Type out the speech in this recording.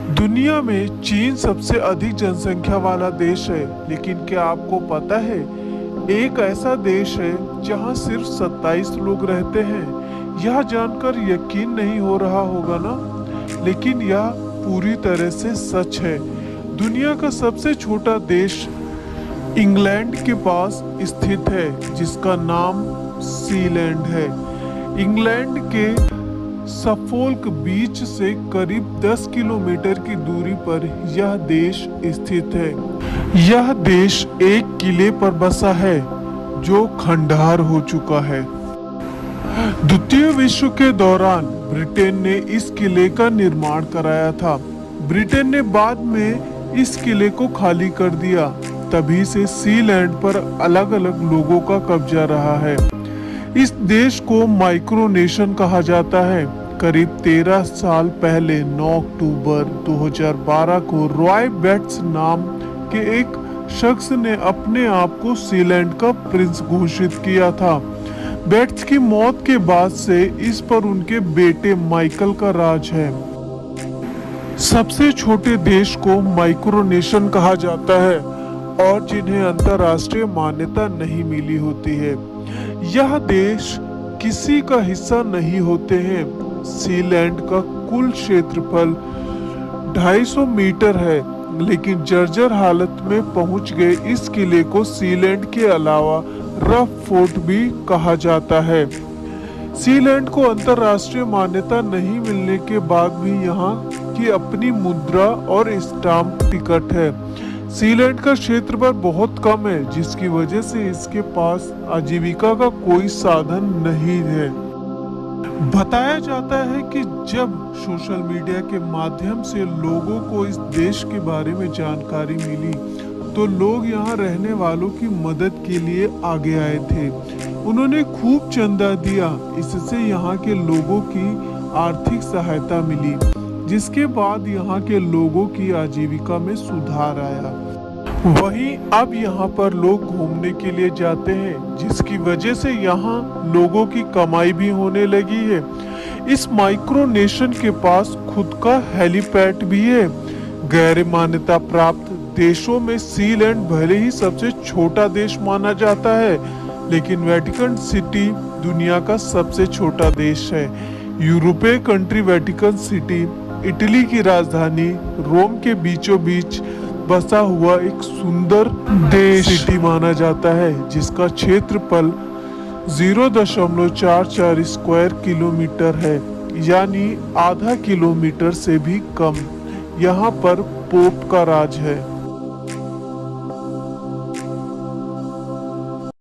दुनिया में चीन सबसे अधिक जनसंख्या वाला देश है, लेकिन क्या आपको पता है एक ऐसा देश है जहां सिर्फ 27 लोग रहते हैं। यह जानकर यकीन नहीं हो रहा होगा ना, लेकिन यह पूरी तरह से सच है। दुनिया का सबसे छोटा देश इंग्लैंड के पास स्थित है, जिसका नाम सीलैंड है। इंग्लैंड के सफोल्क बीच से करीब 10 किलोमीटर की दूरी पर यह देश स्थित है। यह देश एक किले पर बसा है जो खंडहर हो चुका है। द्वितीय विश्व के दौरान ब्रिटेन ने इस किले का निर्माण कराया था। ब्रिटेन ने बाद में इस किले को खाली कर दिया। तभी से सीलैंड पर अलग अलग लोगों का कब्जा रहा है। इस देश को माइक्रोनेशन कहा जाता है। करीब 13 साल पहले 9 अक्टूबर 2012 को रॉय बेट्स नाम के एक शख्स ने अपने आप को सीलैंड का प्रिंस घोषित किया था। बेट्स की मौत के बाद से इस पर उनके बेटे माइकल का राज है। सबसे छोटे देश को माइक्रोनेशन कहा जाता है और जिन्हें अंतर्राष्ट्रीय मान्यता नहीं मिली होती है। यह देश किसी का हिस्सा नहीं होते हैं। सीलैंड का कुल क्षेत्रफल 250 मीटर है, लेकिन जर्जर हालत में पहुंच गए इस किले को सीलैंड के अलावा रफ फोर्ट भी कहा जाता है। सीलैंड को अंतर्राष्ट्रीय मान्यता नहीं मिलने के बाद भी यहाँ की अपनी मुद्रा और स्टाम्प टिकट है। सीलैंड का क्षेत्रफल बहुत कम है, जिसकी वजह से इसके पास आजीविका का कोई साधन नहीं है। बताया जाता है कि जब सोशल मीडिया के माध्यम से लोगों को इस देश के बारे में जानकारी मिली, तो लोग यहाँ रहने वालों की मदद के लिए आगे आए थे। उन्होंने खूब चंदा दिया। इससे यहाँ के लोगों की आर्थिक सहायता मिली, जिसके बाद यहाँ के लोगों की आजीविका में सुधार आया। वहीं अब यहाँ पर लोग घूमने के लिए जाते हैं, जिसकी वजह से यहाँ लोगों की कमाई भी होने लगी है। इस माइक्रोनेशन के पास खुद का हेलीपैड भी है। गैर मान्यता प्राप्त देशों में सीलैंड भले ही सबसे छोटा देश माना जाता है, लेकिन वेटिकन सिटी दुनिया का सबसे छोटा देश है। यूरोपीय कंट्री वेटिकन सिटी इटली की राजधानी रोम के बीचों बीच बसा हुआ एक सुंदर देश सिटी माना जाता है, जिसका क्षेत्रफल 0.44 स्क्वायर किलोमीटर है, यानी आधा किलोमीटर से भी कम। यहाँ पर पोप का राज है।